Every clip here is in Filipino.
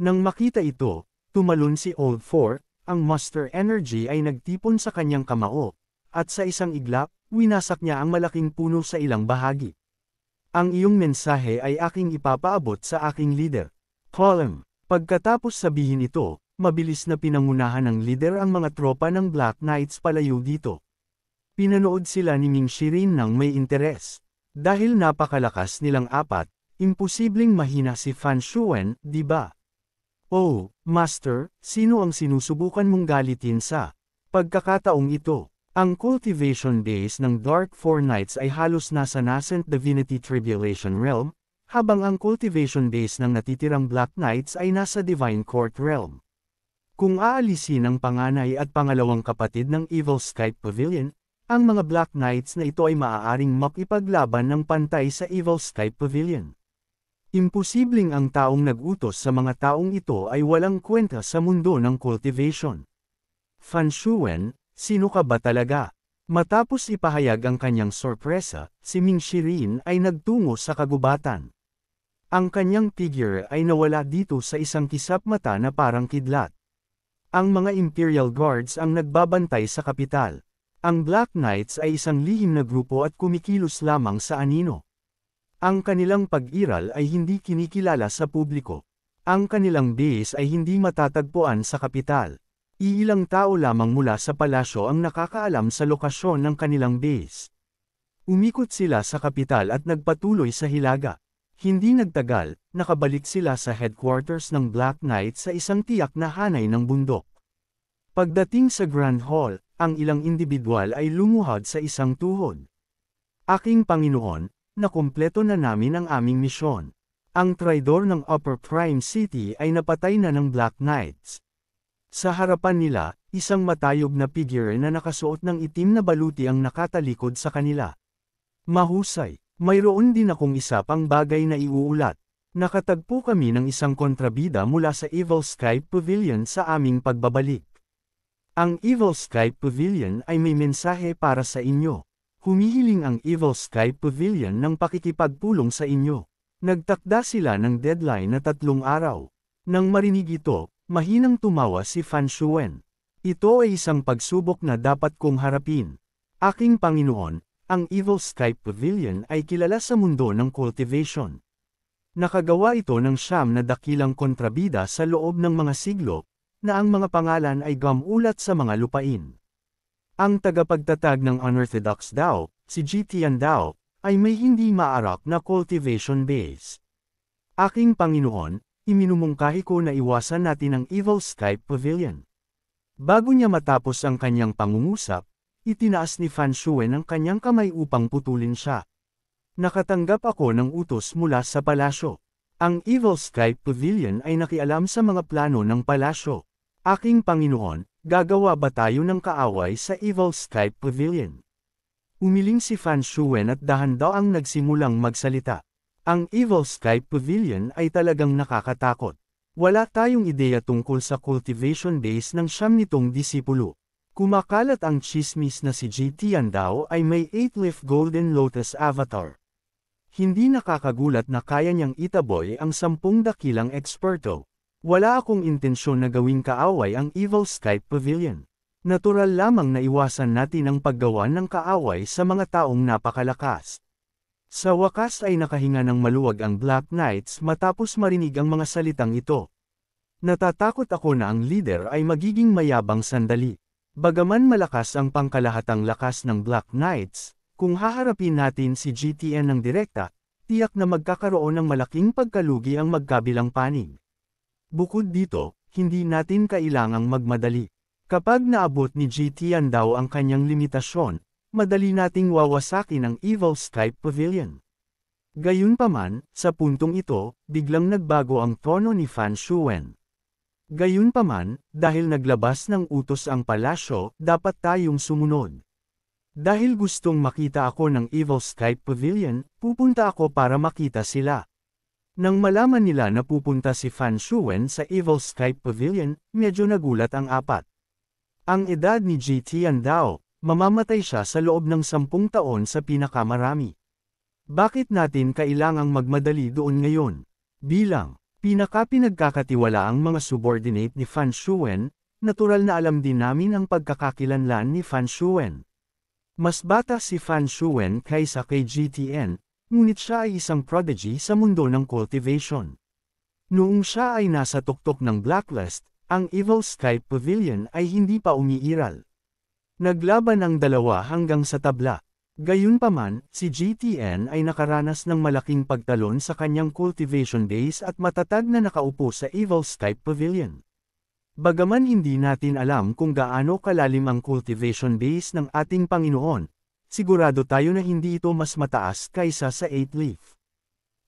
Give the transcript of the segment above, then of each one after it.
Nang makita ito, tumalon si Old Four, ang Master Energy ay nagtipon sa kanyang kamao, at sa isang iglap, winasak niya ang malaking puno sa ilang bahagi. Ang iyong mensahe ay aking ipapaabot sa aking leader. Column. Pagkatapos sabihin ito, mabilis na pinangunahan ng leader ang mga tropa ng Black Knights palayo dito. Pinanood sila ni Ming Shirin ng may interes. Dahil napakalakas nilang apat, imposibleng mahina si Fan Shuwen, di ba? Oh, Master, sino ang sinusubukan mong galitin sa pagkakataong ito? Ang cultivation base ng Dark Four Knights ay halos nasa nascent Divinity Tribulation Realm, habang ang cultivation base ng natitirang Black Knights ay nasa Divine Court Realm. Kung aalisin ang panganay at pangalawang kapatid ng Evil Sky Pavilion, ang mga Black Knights na ito ay maaaring makipaglaban ng pantay sa Evil Sky Pavilion. Imposibleng ang taong nag-utos sa mga taong ito ay walang kwenta sa mundo ng cultivation. Fan Shuwen, sino ka ba talaga? Matapos ipahayag ang kanyang sorpresa, si Ming Shirin ay nagtungo sa kagubatan. Ang kanyang figure ay nawala dito sa isang kisap mata na parang kidlat. Ang mga Imperial Guards ang nagbabantay sa kapital. Ang Black Knights ay isang lihim na grupo at kumikilos lamang sa anino. Ang kanilang pag-iral ay hindi kinikilala sa publiko. Ang kanilang base ay hindi matatagpuan sa kapital. Iilang tao lamang mula sa palasyo ang nakakaalam sa lokasyon ng kanilang base. Umikot sila sa kapital at nagpatuloy sa hilaga. Hindi nagtagal, nakabalik sila sa headquarters ng Black Knight sa isang tiyak na hanay ng bundok. Pagdating sa Grand Hall, ang ilang individual ay lumuhod sa isang tuhod. Aking Panginoon, nakumpleto na namin ang aming misyon. Ang traidor ng Upper Prime City ay napatay na ng Black Knights. Sa harapan nila, isang matayog na figure na nakasuot ng itim na baluti ang nakatalikod sa kanila. Mahusay, mayroon din akong isa pang bagay na iuulat. Nakatagpo kami ng isang kontrabida mula sa Evil Sky Pavilion sa aming pagbabalik. Ang Evil Sky Pavilion ay may mensahe para sa inyo. Humihiling ang Evil Sky Pavilion ng pakikipagpulong sa inyo. Nagtakda sila ng deadline na 3 araw. Nang marinig ito, mahinang tumawa si Fan Shuwen. Ito ay isang pagsubok na dapat kong harapin. Aking Panginoon, ang Evil Sky Pavilion ay kilala sa mundo ng cultivation. Nakagawa ito ng 9 na dakilang kontrabida sa loob ng mga siglo, na ang mga pangalan ay gamulat sa mga lupain. Ang tagapagtatag ng Unorthodox Dao, si Jitian Dao, ay may hindi maarak na cultivation base. Aking Panginoon, iminumungkahi ko na iwasan natin ang Evil Sky Pavilion. Bago niya matapos ang kanyang pangungusap, itinaas ni Fan Shuwen ang kanyang kamay upang putulin siya. Nakatanggap ako ng utos mula sa palasyo. Ang Evil Sky Pavilion ay nakialam sa mga plano ng palasyo. Aking Panginoon, gagawa ba tayo ng kaaway sa Evil Sky Pavilion? Umiling si Fan Shuwen at dahan-daang nagsimulang magsalita. Ang Evil Sky Pavilion ay talagang nakakatakot. Wala tayong ideya tungkol sa cultivation base ng 9 nitong disipulo. Kumakalat ang chismis na si Jitian Dao ay may 8-leaf Golden Lotus Avatar. Hindi nakakagulat na kaya niyang itaboy ang 10 dakilang eksperto. Wala akong intensyon na gawing kaaway ang Evil Sky Pavilion. Natural lamang na iwasan natin ang paggawa ng kaaway sa mga taong napakalakas. Sa wakas ay nakahinga ng maluwag ang Black Knights matapos marinig ang mga salitang ito. Natatakot ako na ang leader ay magiging mayabang sandali. Bagaman malakas ang pangkalahatang lakas ng Black Knights, kung haharapin natin si GTN ng direkta, tiyak na magkakaroon ng malaking pagkalugi ang magkabilang panig. Bukod dito, hindi natin kailangang magmadali. Kapag naabot ni GTN daw ang kanyang limitasyon, madali nating wawasakin ang Evil Sky Pavilion. Gayunpaman, sa puntong ito, biglang nagbago ang tono ni Fan Shuwen. Gayunpaman, dahil naglabas ng utos ang palasyo, dapat tayong sumunod. Dahil gustong makita ako ng Evil Sky Pavilion, pupunta ako para makita sila. Nang malaman nila na pupunta si Fan Shuwen sa Evil Sky Pavilion, medyo nagulat ang apat. Ang edad ni Jitian Dao, mamamatay siya sa loob ng 10 taon sa pinakamarami. Bakit natin kailangang magmadali doon ngayon? Bilang Pinagkakatiwalaang mga subordinate ni Fan Shuwen, natural na alam din namin ang pagkakakilanlan ni Fan Shuwen. Mas bata si Fan Shuwen kaysa kay GTN, ngunit siya ay isang prodigy sa mundo ng cultivation. Noong siya ay nasa tuktok ng blacklist, ang Evil Sky Pavilion ay hindi pa umiiral. Naglaban ang dalawa hanggang sa tabla. Gayunpaman, si GTN ay nakaranas ng malaking pagtalon sa kanyang cultivation base at matatag na nakaupo sa Evil Sky Pavilion. Bagaman hindi natin alam kung gaano kalalim ang cultivation base ng ating Panginoon, sigurado tayo na hindi ito mas mataas kaysa sa 8-leaf.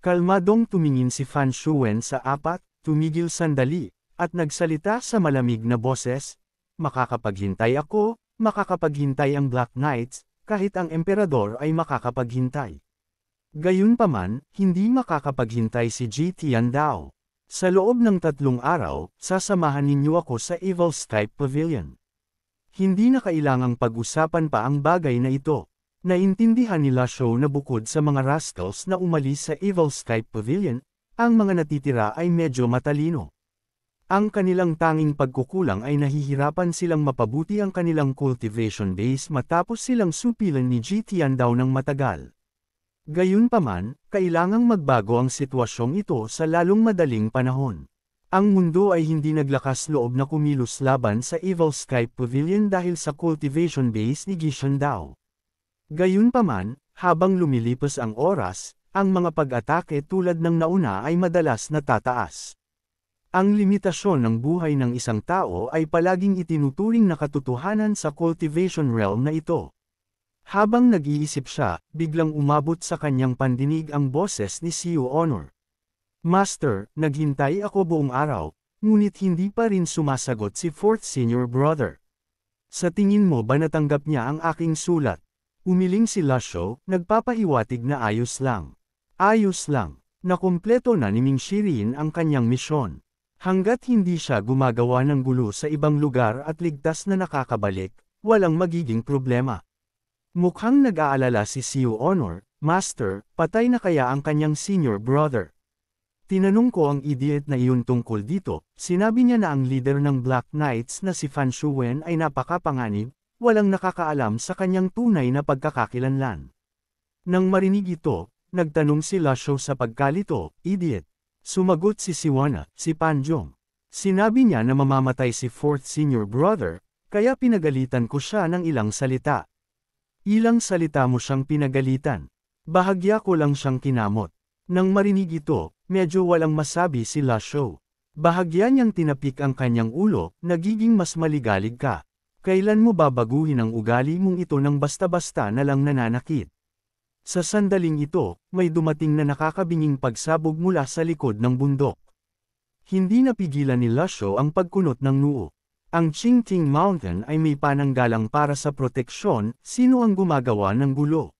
Kalmadong tumingin si Fan Shuwen sa apat, tumigil sandali, at nagsalita sa malamig na boses, "Makakapaghintay ako, makakapaghintay ang Black Knights, kahit ang emperador ay makakapaghintay. Gayunpaman, hindi makakapaghintay si GTN daw. Sa loob ng 3 araw, sasamahan ninyo ako sa Evil Sky Pavilion." Hindi na kailangang pag-usapan pa ang bagay na ito. Naintindihan nila Show na bukod sa mga rascals na umalis sa Evil Sky Pavilion, ang mga natitira ay medyo matalino. Ang kanilang tanging pagkukulang ay nahihirapan silang mapabuti ang kanilang cultivation base matapos silang supilan ni GTN daw ng matagal. Gayunpaman, kailangang magbago ang sitwasyong ito sa lalong madaling panahon. Ang mundo ay hindi naglakas loob na kumilos laban sa Evil Sky Pavilion dahil sa cultivation base ni Gishan daw. Gayunpaman, habang lumilipas ang oras, ang mga pag-atake tulad ng nauna ay madalas natataas. Ang limitasyon ng buhay ng isang tao ay palaging itinuturing na katotohanan sa cultivation realm na ito. Habang nag-iisip siya, biglang umabot sa kanyang pandinig ang boses ni Siu Honor. "Master, naghintay ako buong araw, ngunit hindi pa rin sumasagot si 4th Senior Brother. Sa tingin mo ba natanggap niya ang aking sulat?" Umiling si Lasho, nagpapahiwatig na ayos lang. Ayos lang. Nakumpleto na ni Ming Shirin ang kanyang misyon. Hanggat hindi siya gumagawa ng gulo sa ibang lugar at ligtas na nakakabalik, walang magiging problema. Mukhang nag-aalala si Siu Honor, "Master, patay na kaya ang kanyang senior brother?" Tinanong ko ang idiot na iyon tungkol dito, sinabi niya na ang leader ng Black Knights na si Fan Shuwen ay napakapanganib, walang nakakaalam sa kanyang tunay na pagkakakilanlan. Nang marinig ito, nagtanong si Lasho sa pagkalito, "Idiot." Sumagot si Siwana, si Panjong. Sinabi niya na mamamatay si 4th Senior Brother, kaya pinagalitan ko siya ng ilang salita. "Ilang salita mo siyang pinagalitan?" "Bahagya ko lang siyang kinamot." Nang marinig ito, medyo walang masabi si Lasho. Bahagya niyang tinapik ang kanyang ulo, "Nagiging mas maligalig ka. Kailan mo babaguhin ang ugali mong ito nang basta-basta na lang nananakit?" Sa sandaling ito, may dumating na nakakabinging pagsabog mula sa likod ng bundok. Hindi napigilan ni Lasho ang pagkunot ng noo. Ang Qingting Mountain ay may pananggalang para sa proteksyon, sino ang gumagawa ng gulo.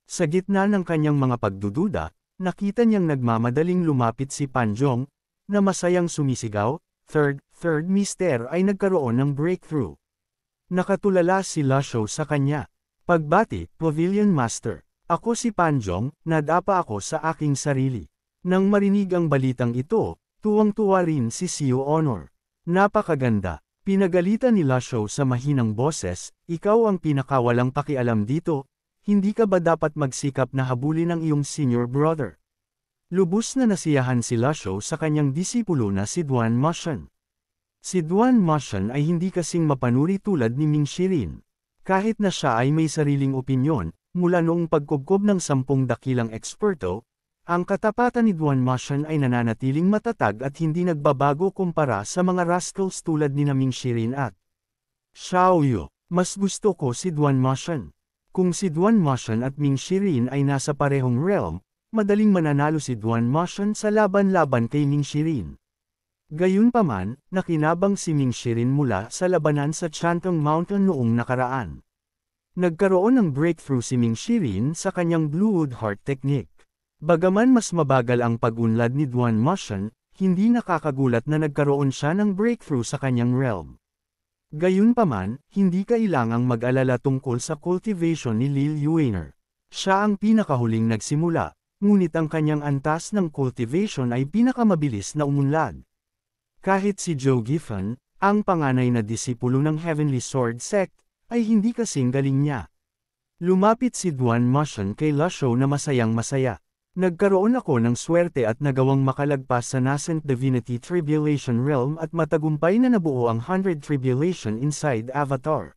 Sa gitna ng kanyang mga pagdududa, nakita niyang nagmamadaling lumapit si Panjong, na masayang sumisigaw, Third Mister ay nagkaroon ng breakthrough." Nakatulala si Lasho sa kanya. Pagbati, "Pavilion Master. Ako si Panjong, nadapa ako sa aking sarili." Nang marinig ang balitang ito, tuwang-tuwa rin si Siu Honor. "Napakaganda." Pinagalitan ni Lasho sa mahinang boses, "Ikaw ang pinakawalang pakialam dito, hindi ka ba dapat magsikap na habulin ang iyong senior brother?" Lubos na nasiyahan si Lasho sa kanyang disipulo na si Duan Mashan. Si Duan Mashan ay hindi kasing mapanuri tulad ni Ming Shirin. Kahit na siya ay may sariling opinyon, mula noong pagkubkob ng 10 dakilang eksperto, ang katapatan ni Duan Mashan ay nananatiling matatag at hindi nagbabago kumpara sa mga rascals tulad ni Ming Shirin at Xiaoyu. Mas gusto ko si Duan Mashan. Kung si Duan Mashan at Ming Shirin ay nasa parehong realm, madaling mananalo si Duan Mashan sa laban-laban kay Ming Shirin. Gayunpaman, nakinabang si Ming Shirin mula sa labanan sa Chantong Mountain noong nakaraan. Nagkaroon ng breakthrough si Ming Shirin sa kanyang Bluewood Heart Technique. Bagaman mas mabagal ang pag-unlad ni Duan Mashan, hindi nakakagulat na nagkaroon siya ng breakthrough sa kanyang realm. Gayunpaman, hindi kailangang mag-alala tungkol sa cultivation ni Lil Yuaner. Siya ang pinakahuling nagsimula, ngunit ang kanyang antas ng cultivation ay pinakamabilis na umunlad. Kahit si Joe Giffen, ang panganay na disipulo ng Heavenly Sword Sect, ay hindi kasing galing niya. Lumapit si Duan Moshan kay Lasho na masayang masaya. Nagkaroon ako ng swerte at nagawang makalagpas sa Nascent Divinity Tribulation Realm at matagumpay na nabuo ang 100 Tribulation inside Avatar.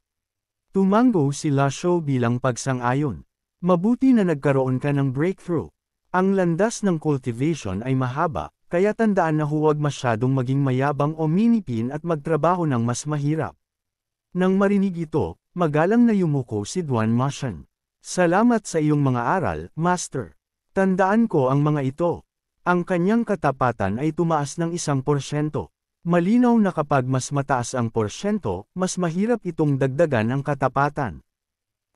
Tumango si Lasho bilang pagsang-ayon. Mabuti na nagkaroon ka ng breakthrough. Ang landas ng cultivation ay mahaba, kaya tandaan na huwag masyadong maging mayabang o minipin at magtrabaho ng mas mahirap. Nang marinig ito, magalang na yumuko si Duan Moshan. Salamat sa iyong mga aral, Master. Tandaan ko ang mga ito. Ang kanyang katapatan ay tumaas ng 1%. Malinaw na kapag mas mataas ang porsyento, mas mahirap itong dagdagan ang katapatan.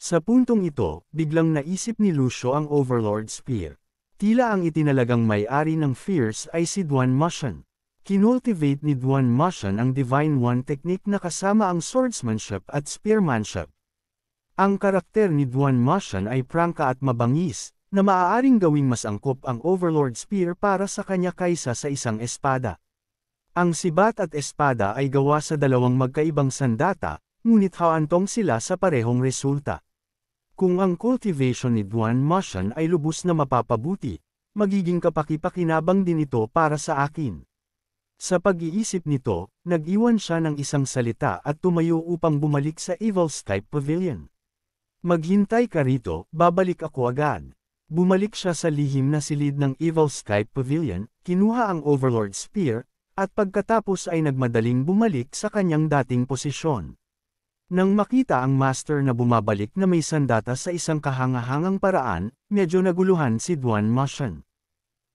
Sa puntong ito, biglang naisip ni Lucio ang Overlord Spear. Tila ang itinalagang may-ari ng Fierce ay si Duan Moshan. Kinultivate ni Duan Moshan ang Divine One technique na kasama ang swordsmanship at spearmanship. Ang karakter ni Duan Moshan ay prangka at mabangis, na maaaring gawing mas angkop ang Overlord Spear para sa kanya kaysa sa isang espada. Ang sibat at espada ay gawa sa dalawang magkaibang sandata, ngunit haantong sila sa parehong resulta. Kung ang cultivation ni Duan Moshan ay lubos na mapapabuti, magiging kapaki-pakinabang din ito para sa akin. Sa pag-iisip nito, nag-iwan siya ng isang salita at tumayo upang bumalik sa Evil Skype Pavilion. Maghintay ka rito, babalik ako agad. Bumalik siya sa lihim na silid ng Evil Skype Pavilion, kinuha ang Overlord Spear, at pagkatapos ay nagmadaling bumalik sa kanyang dating posisyon. Nang makita ang Master na bumabalik na may sandata sa isang kahangahangang paraan, medyo naguluhan si Duan Moshan.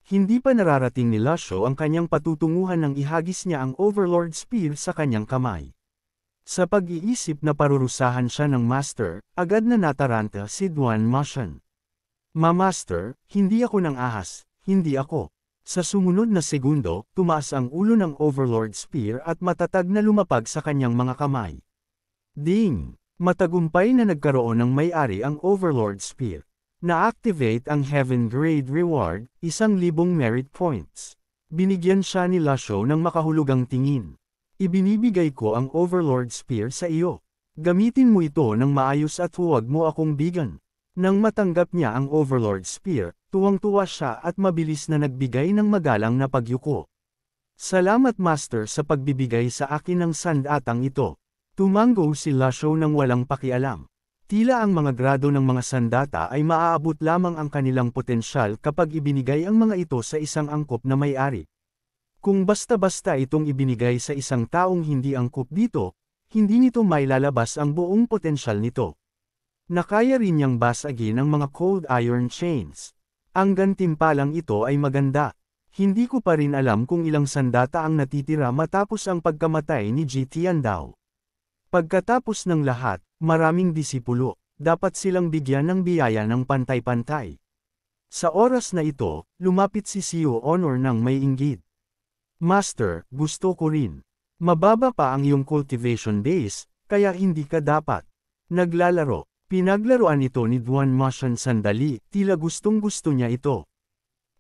Hindi pa nararating ni Lasho ang kanyang patutunguhan nang ihagis niya ang Overlord Spear sa kanyang kamay. Sa pag-iisip na parurusahan siya ng Master, agad na nataranta si Duan Moshan. Master, hindi ako ng ahas, hindi ako. Sa sumunod na segundo, tumaas ang ulo ng Overlord Spear at matatag na lumapag sa kanyang mga kamay. Ding! Matagumpay na nagkaroon ng may-ari ang Overlord Spear. Na-activate ang Heaven Grade Reward, 1,000 merit points. Binigyan siya ni Lasho ng makahulugang tingin. Ibinibigay ko ang Overlord Spear sa iyo. Gamitin mo ito ng maayos at huwag mo akong bigan. Nang matanggap niya ang Overlord Spear, tuwang-tuwa siya at mabilis na nagbigay ng magalang na pagyuko. Salamat Master sa pagbibigay sa akin ng sandatang ito. Tumango si Lasho nang walang pakialam. Tila ang mga grado ng mga sandata ay maaabot lamang ang kanilang potensyal kapag ibinigay ang mga ito sa isang angkop na may-ari. Kung basta-basta itong ibinigay sa isang taong hindi angkop dito, hindi nito mailalabas ang buong potensyal nito. Nakaya rin niyang basagin ang mga cold iron chains. Ang gantimpalang ito ay maganda. Hindi ko pa rin alam kung ilang sandata ang natitira matapos ang pagkamatay ni Ji Tiandao. Pagkatapos ng lahat, maraming disipulo, dapat silang bigyan ng biyaya ng pantay-pantay. Sa oras na ito, lumapit si Sio Honor ng may inggit. Master, gusto ko rin. Mababa pa ang iyong cultivation base, kaya hindi ka dapat naglalaro. Pinaglaruan ito ni Duan Moshan sandali, tila gustong-gusto niya ito.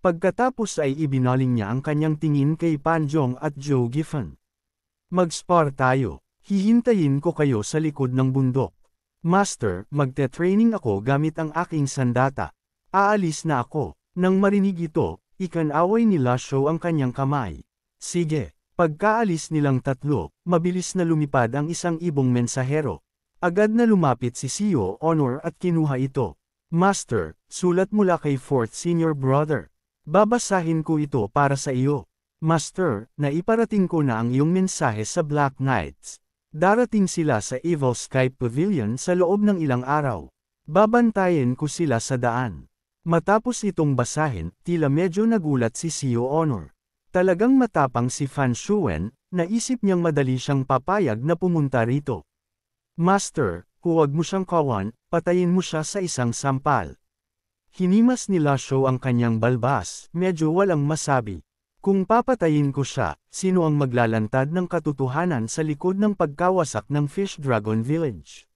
Pagkatapos ay ibinaling niya ang kanyang tingin kay Panjong at Joe Giffen. Mag-spar tayo. Hihintayin ko kayo sa likod ng bundok. Master, magte-training ako gamit ang aking sandata. Aalis na ako. Nang marinig ito, ikanaway ni Lasho ang kanyang kamay. Sige. Pagkaalis nilang tatlo, mabilis na lumipad ang isang ibong mensahero. Agad na lumapit si Sio Honor at kinuha ito. Master, sulat mula kay 4th Senior Brother. Babasahin ko ito para sa iyo. Master, naiparating ko na ang iyong mensahe sa Black Knights. Darating sila sa Evil Skype Pavilion sa loob ng ilang araw. Babantayan ko sila sa daan. Matapos itong basahin, tila medyo nagulat si Sio Honor. Talagang matapang si Fan Shuen, naisip niyang madali siyang papayag na pumunta rito. Master, huwag mo siyang kawan, patayin mo siya sa isang sampal. Hinimas ni Lasho ang kanyang balbas, medyo walang masabi. Kung papatayin ko siya, sino ang maglalantad ng katotohanan sa likod ng pagkawasak ng Fish Dragon Village?